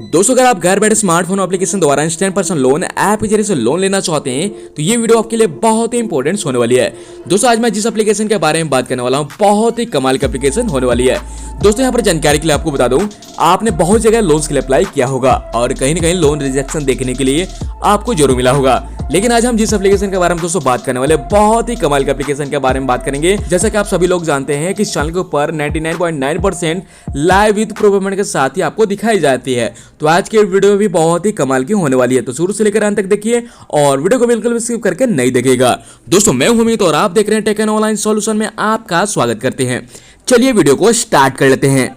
दोस्तों अगर आप घर बैठे स्मार्टफोन एप्लीकेशन द्वारा इंस्टेंट पर्सनल लोन ऐप के जरिए से लोन लेना चाहते हैं तो ये वीडियो आपके लिए बहुत ही इंपॉर्टेंट होने वाली है। दोस्तों आज मैं जिस एप्लीकेशन के बारे में बात करने वाला हूँ बहुत ही कमाल की एप्लीकेशन होने वाली है। दोस्तों यहाँ पर जानकारी के लिए आपको बता दूं, आपने बहुत जगह लोन्स के लिए अप्लाई किया होगा और कहीं ना कहीं लोन रिजेक्शन देखने के लिए आपको जरूर मिला होगा। लेकिन आज हम जिस एप्लीकेशन के बारे में दोस्तों बात करने वाले बहुत ही कमाल के एप्लीकेशन के बारे में बात करेंगे। जैसा कि आप सभी लोग जानते हैं कि इस चैनल के ऊपर 99.9% लाइव विद प्रूफ पेमेंट के साथ ही आपको दिखाई जाती है। तो आज की वीडियो भी बहुत ही कमाल की होने वाली है, तो शुरू से लेकर अंत तक देखिए और वीडियो को बिल्कुल भी स्किप करके नहीं देखिएगा। दोस्तों मैं हूं अमित और आप देख रहे हैं टेक एंड ऑनलाइन सॉल्यूशन में आपका स्वागत करते हैं। चलिए वीडियो को स्टार्ट कर लेते हैं।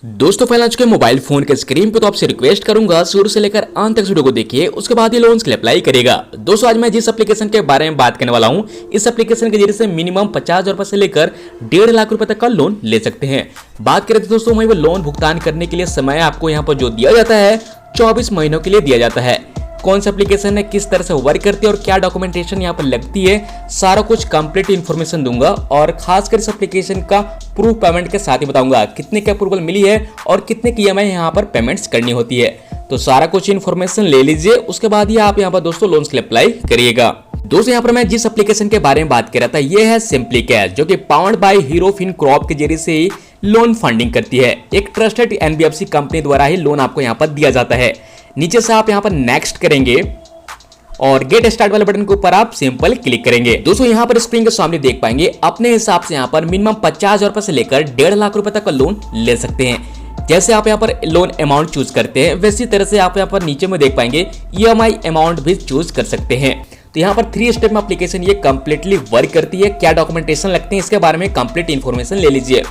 दोस्तों पहले आज के मोबाइल फोन के स्क्रीन पे तो आपसे रिक्वेस्ट करूंगा शुरू से लेकर अंत तक वीडियो को देखिए, उसके बाद ही लोन्स के लिए अप्लाई करेगा। दोस्तों आज मैं जिस एप्लीकेशन के बारे में बात करने वाला हूं, इस एप्लीकेशन के जरिए से मिनिमम 50,000 रुपए से लेकर 1.5 लाख रुपए तक का लोन ले सकते हैं। बात करें तो दोस्तों वहीं पर लोन भुगतान करने के लिए समय आपको यहाँ पर जो दिया जाता है 24 महीनों के लिए दिया जाता है। कौन सा एप्लीकेशन है, किस तरह से वर्क करती है और क्या डॉक्यूमेंटेशन यहाँ पर लगती है, सारा कुछ कंप्लीट इन्फॉर्मेशन दूंगा और खासकर इस एप्लीकेशन का प्रूफ पेमेंट के साथ ही बताऊंगा कितने की अप्रूवल मिली है और कितने की EMI यहाँ पर पेमेंट्स करनी होती है। तो सारा कुछ इन्फॉर्मेशन ले लीजिए, उसके बाद ही आप यहाँ पर दोस्तों लोन्स के लिए अप्लाई करिएगा। दोस्तों यहाँ पर मैं जिस एप्लीकेशन के बारे में बात कर रहा था ये है सिंपली कैश, जो कि पावर्ड बाय हीरो फिनकॉर्प के जरिए से ही लोन फंडिंग करती है। एक ट्रस्टेड NBFC कंपनी द्वारा ही लोन आपको यहाँ पर दिया जाता है। नीचे से आप यहाँ पर नेक्स्ट करेंगे और गेट स्टार्ट वाले बटन के ऊपर आप सिंपल क्लिक करेंगे। दोस्तों यहाँ पर स्क्रीन के सामने देख पाएंगे अपने हिसाब से यहाँ पर मिनिमम 50,000 रुपए से लेकर 1.5 लाख रुपए तक का लोन ले सकते हैं। जैसे आप यहाँ पर लोन अमाउंट चूज करते हैं वैसी तरह से आप यहाँ पर नीचे में देख पाएंगे EMI अमाउंट भी चूज कर सकते हैं। तो यहाँ पर 3 स्टेप में एप्लीकेशन ये कंप्लीटली वर्क करती है। क्या डॉक्यूमेंटेशन लगते हैं इसके बारे में कंप्लीट इन्फॉर्मेशन ले लीजिए।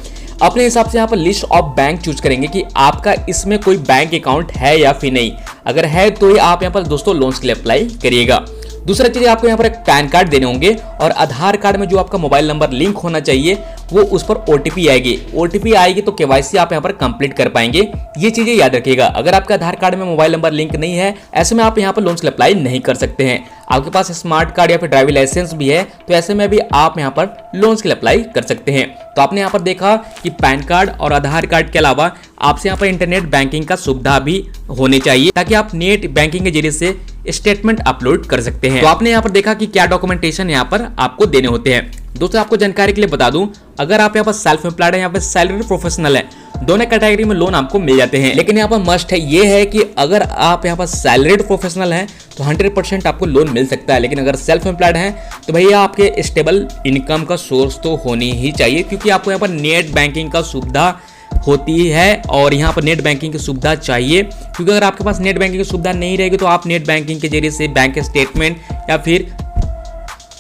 अपने हिसाब से यहाँ पर लिस्ट ऑफ बैंक चूज करेंगे कि आपका इसमें कोई बैंक अकाउंट है या फिर नहीं। अगर है तो ही आप यहाँ पर दोस्तों लोन्स के लिए अप्लाई करिएगा। दूसरा चीज आपको यहाँ पर एक पैन कार्ड देने होंगे और आधार कार्ड में जो आपका मोबाइल नंबर लिंक होना चाहिए वो उस पर OTP आएगी। OTP आएगी तो KYC आप यहाँ पर कंप्लीट कर पाएंगे। ये चीजें याद रखिएगा। अगर आपका आधार कार्ड में मोबाइल नंबर लिंक नहीं है ऐसे में आप यहाँ पर लोन्स के लिए अप्लाई नहीं कर सकते हैं। आपके पास स्मार्ट कार्ड या फिर ड्राइविंग लाइसेंस भी है तो ऐसे में भी आप यहाँ पर लोन्स के लिए अप्लाई कर सकते हैं। तो आपने यहाँ पर देखा कि पैन कार्ड और आधार कार्ड के अलावा आपसे यहाँ पर इंटरनेट बैंकिंग का सुविधा भी होनी चाहिए ताकि आप नेट बैंकिंग के जरिए से स्टेटमेंट अपलोड कर सकते हैं। तो आपने यहाँ पर देखा कि क्या डॉक्यूमेंटेशन यहाँ पर आपको देने होते हैं। दोस्तों आपको जानकारी के लिए बता दूं, अगर आप यहाँ पर सेल्फ एम्प्लॉयड है या फिर सैलरी प्रोफेशनल है, दोनों कैटेगरी में लोन आपको मिल जाते हैं। लेकिन यहाँ पर मस्ट है ये है कि अगर आप यहाँ पर सैलरीड प्रोफेशनल हैं तो 100% आपको लोन मिल सकता है। लेकिन अगर सेल्फ एम्प्लॉयड हैं तो भैया आपके स्टेबल इनकम का सोर्स तो होनी ही चाहिए, क्योंकि आपको यहाँ पर नेट बैंकिंग का सुविधा होती है और यहाँ पर नेट बैंकिंग की सुविधा चाहिए। क्योंकि अगर आपके पास नेट बैंकिंग की सुविधा नहीं रहेगी तो आप नेट बैंकिंग के जरिए से बैंक स्टेटमेंट या फिर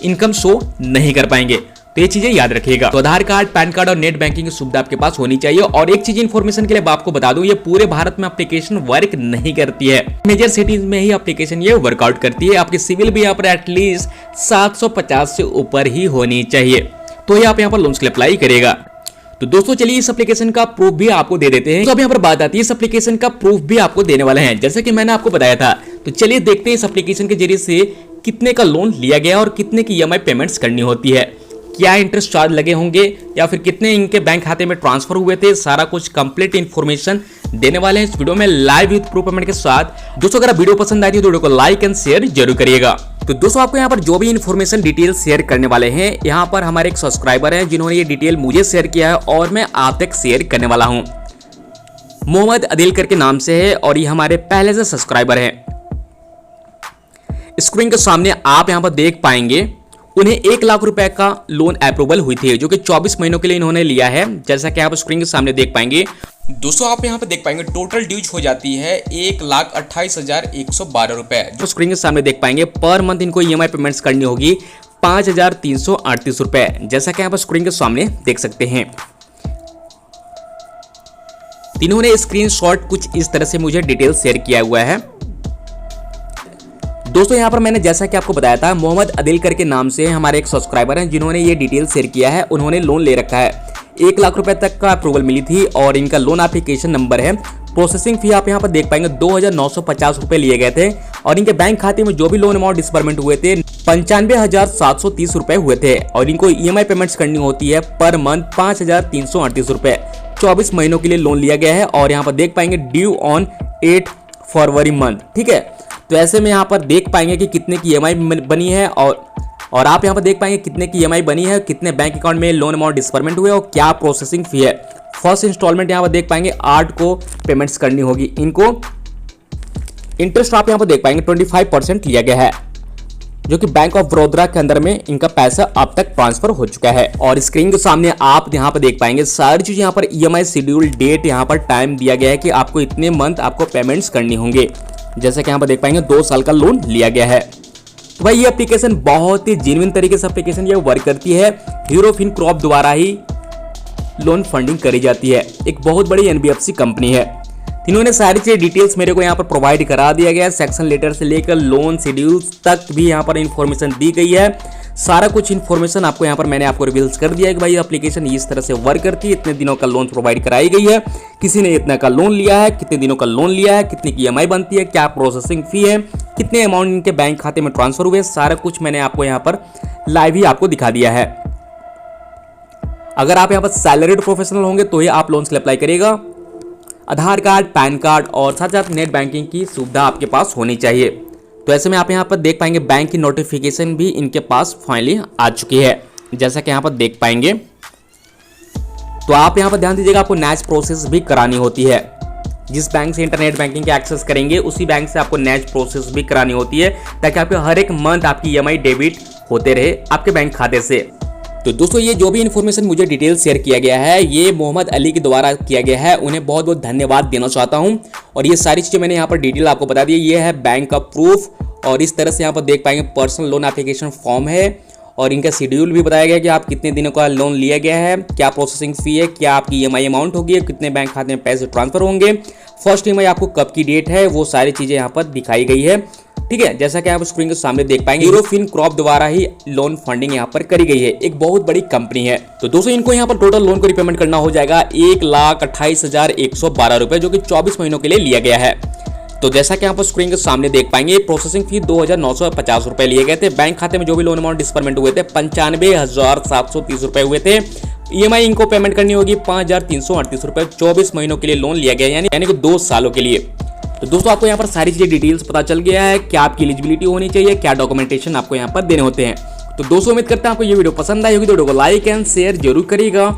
इनकम शो नहीं कर पाएंगे। तो ये चीजें याद रखिएगा। तो आधार कार्ड, पैन कार्ड और नेट बैंकिंग की सुविधा आपके पास होनी चाहिए। और एक चीज इन्फॉर्मेशन के लिए आपको बता दूं, ये पूरे भारत में एप्लीकेशन वर्क नहीं करती है। मेजर सिटीज में ही एप्लीकेशन ये वर्कआउट करती है। आपकी सिविल भी यहाँ पर एटलीस्ट 750 से ऊपर ही होनी चाहिए, तो ये आप यहाँ पर लोन्स के लिए अप्लाई करेगा। तो दोस्तों चलिए इस एप्लीकेशन का प्रूफ भी आपको दे देते हैं। तो अब यहाँ पर बात आती है इस एप्लीकेशन का प्रूफ भी आपको देने वाले हैं, जैसे कि मैंने आपको बताया था। तो चलिए देखते हैं इस एप्लीकेशन के जरिए से कितने का लोन लिया गया और कितने की EMI पेमेंट्स करनी होती है, क्या इंटरेस्ट चार्ज लगे होंगे या फिर कितने इनके बैंक खाते में ट्रांसफर हुए थे। सारा कुछ कंप्लीट इन्फॉर्मेशन देने वाले हैं इस वीडियो में लाइव विद प्रूफ पेमेंट के साथ। दोस्तों अगर वीडियो पसंद आई तो वीडियो को लाइक एंड शेयर जरूर करिएगा। तो दोस्तों आपको यहाँ पर जो भी इन्फॉर्मेशन डिटेल शेयर करने वाले हैं, यहाँ पर हमारे एक सब्सक्राइबर हैं जिन्होंने ये डिटेल मुझे शेयर किया है और मैं आप तक शेयर करने वाला हूँ। मोहम्मद अदिल करके नाम से है और ये हमारे पहले से सब्सक्राइबर है। स्क्रीन के सामने आप यहाँ पर देख पाएंगे उन्हें 1 लाख रुपए का लोन अप्रूवल हुई थी, जो कि 24 महीनों के लिए इन्होंने लिया है। जैसा कि आप स्क्रीन के सामने देख पाएंगे। दोस्तों आप यहाँ पे देख पाएंगे टोटल ड्यूज हो जाती है 1,28,112 रुपए। जो स्क्रीन के सामने देख पाएंगे पर मंथ इनको EMI पेमेंट्स करनी होगी 5,338 रुपए, जैसा कि आप स्क्रीन के सामने देख सकते हैं। इन्होंने स्क्रीनशॉट कुछ इस तरह से मुझे डिटेल शेयर किया हुआ है। दोस्तों यहाँ पर मैंने जैसा कि आपको बताया था, मोहम्मद अदिल करके नाम से हमारे एक सब्सक्राइबर हैं जिन्होंने ये डिटेल शेयर किया है। उन्होंने लोन ले रखा है, 1 लाख रुपए तक का अप्रूवल मिली थी और इनका लोन एप्लीकेशन नंबर है। प्रोसेसिंग फी आप यहाँ पर देख पाएंगे 2,950 रुपए लिए गए थे और इनके बैंक खाते में जो भी लोन अमाउंट डिस्बर्समेंट हुए थे ₹95,730 हुए थे और इनको EMI पेमेंट्स करनी होती है पर मंथ ₹5,338। 24 महीनों के लिए लोन लिया गया है और यहाँ पर देख पाएंगे ड्यू ऑन 8 फरवरी मंथ। ठीक है, तो ऐसे में यहाँ पर देख पाएंगे कि कितने की EMI बनी है और आप यहाँ पर देख पाएंगे कितने की EMI बनी है, कितने बैंक अकाउंट में लोन अमाउंट डिस्बर्समेंट हुए और क्या प्रोसेसिंग फी है। फर्स्ट इंस्टॉलमेंट यहाँ पर देख पाएंगे 8 को पेमेंट्स करनी होगी इनको। इंटरेस्ट आप यहाँ पर देख पाएंगे 25% लिया गया है, जो कि बैंक ऑफ बड़ौदा के अंदर में इनका पैसा अब तक ट्रांसफर हो चुका है। और स्क्रीन के सामने आप यहाँ पर देख पाएंगे सारी चीज यहाँ पर EMI शेड्यूल, डेट, यहाँ पर टाइम दिया गया है कि आपको इतने मंथ आपको पेमेंट्स करनी होंगे। जैसे कि यहाँ पर देख पाएंगे 2 साल का लोन लिया गया है। तो भाई ये एप्लीकेशन बहुत ही जेन्युइन तरीके से एप्लीकेशन ये वर्क करती है। हीरो फिनकॉर्प द्वारा ही लोन फंडिंग करी जाती है, एक बहुत बड़ी NBFC कंपनी है। इन्होंने सारी चीज़ डिटेल्स मेरे को यहाँ पर प्रोवाइड करा दिया गया है। सेक्शन लेटर से लेकर लोन शेड्यूल्स तक भी यहाँ पर इन्फॉर्मेशन दी गई है। सारा कुछ इन्फॉर्मेशन आपको यहाँ पर मैंने आपको रिवील्स कर दिया है कि भाई एप्लीकेशन इस तरह से वर्क करती है। इतने दिनों का लोन प्रोवाइड कराई गई है, किसी ने इतना का लोन लिया है, कितने दिनों का लोन लिया है, कितनी की EMI बनती है, क्या प्रोसेसिंग फी है, कितने अमाउंट इनके बैंक खाते में ट्रांसफर हुए, सारा कुछ मैंने आपको यहाँ पर लाइव ही आपको दिखा दिया है। अगर आप यहाँ पर सैलरीड प्रोफेशनल होंगे तो ही आप लोन के लिए अप्लाई करिएगा। आधार कार्ड, पैन कार्ड और साथ साथ नेट बैंकिंग की सुविधा आपके पास होनी चाहिए। तो ऐसे में आप यहाँ पर देख पाएंगे बैंक की नोटिफिकेशन भी इनके पास फाइनली आ चुकी है, जैसा कि यहाँ पर देख पाएंगे। तो आप यहाँ पर ध्यान दीजिएगा, आपको नेक्स्ट प्रोसेस भी करानी होती है। जिस बैंक से इंटरनेट बैंकिंग के एक्सेस करेंगे उसी बैंक से आपको नेक्स्ट प्रोसेस भी करानी होती है, ताकि आपके हर एक मंथ आपकी EMI डेबिट होते रहे आपके बैंक खाते से। तो दोस्तों ये जो भी इन्फॉर्मेशन मुझे डिटेल शेयर किया गया है ये मोहम्मद अली के द्वारा किया गया है, उन्हें बहुत बहुत धन्यवाद देना चाहता हूं। और ये सारी चीज़ें मैंने यहाँ पर डिटेल आपको बता दी। ये है बैंक का प्रूफ और इस तरह से यहाँ पर देख पाएंगे पर्सनल लोन एप्लीकेशन फॉर्म है और इनका शेड्यूल भी बताया गया कि आप कितने दिनों का लोन लिया गया है, क्या प्रोसेसिंग फी है, क्या आपकी EMI अमाउंट होगी, कितने बैंक खाते में पैसे ट्रांसफर होंगे, फर्स्ट EMI आपको कब की डेट है, वो सारी चीज़ें यहाँ पर दिखाई गई है। ठीक है, जैसा कि आप स्क्रीन के सामने देख पाएंगे हीरो फिनकॉर्प द्वारा ही लोन फंडिंग यहाँ पर करी गई है, एक बहुत बड़ी कंपनी है। तो दोस्तों इनको यहाँ पर टोटल लोन को रिपेमेंट करना हो जाएगा ₹1,28,112, जो कि 24 महीनों के लिए लिया गया है। तो जैसा कि आप स्क्रीन के सामने देख पाएंगे प्रोसेसिंग फी ₹2,950 लिए गए थे। बैंक खाते में जो भी लोन अमाउंट डिस्बर्समेंट हुए थे ₹95,730 हुए थे। EMI इनको पेमेंट करनी होगी ₹5,338। 24 महीनों के लिए लोन लिया गया यानी कि 2 सालों के लिए। तो दोस्तों आपको यहाँ पर सारी चीजें डिटेल्स पता चल गया है, क्या आपकी एलिजिबिलिटी होनी चाहिए, क्या डॉक्यूमेंटेशन आपको यहाँ पर देने होते हैं। तो दोस्तों उम्मीद करते हैं आपको ये वीडियो पसंद आई होगी, तो वीडियो को लाइक एंड शेयर जरूर करिएगा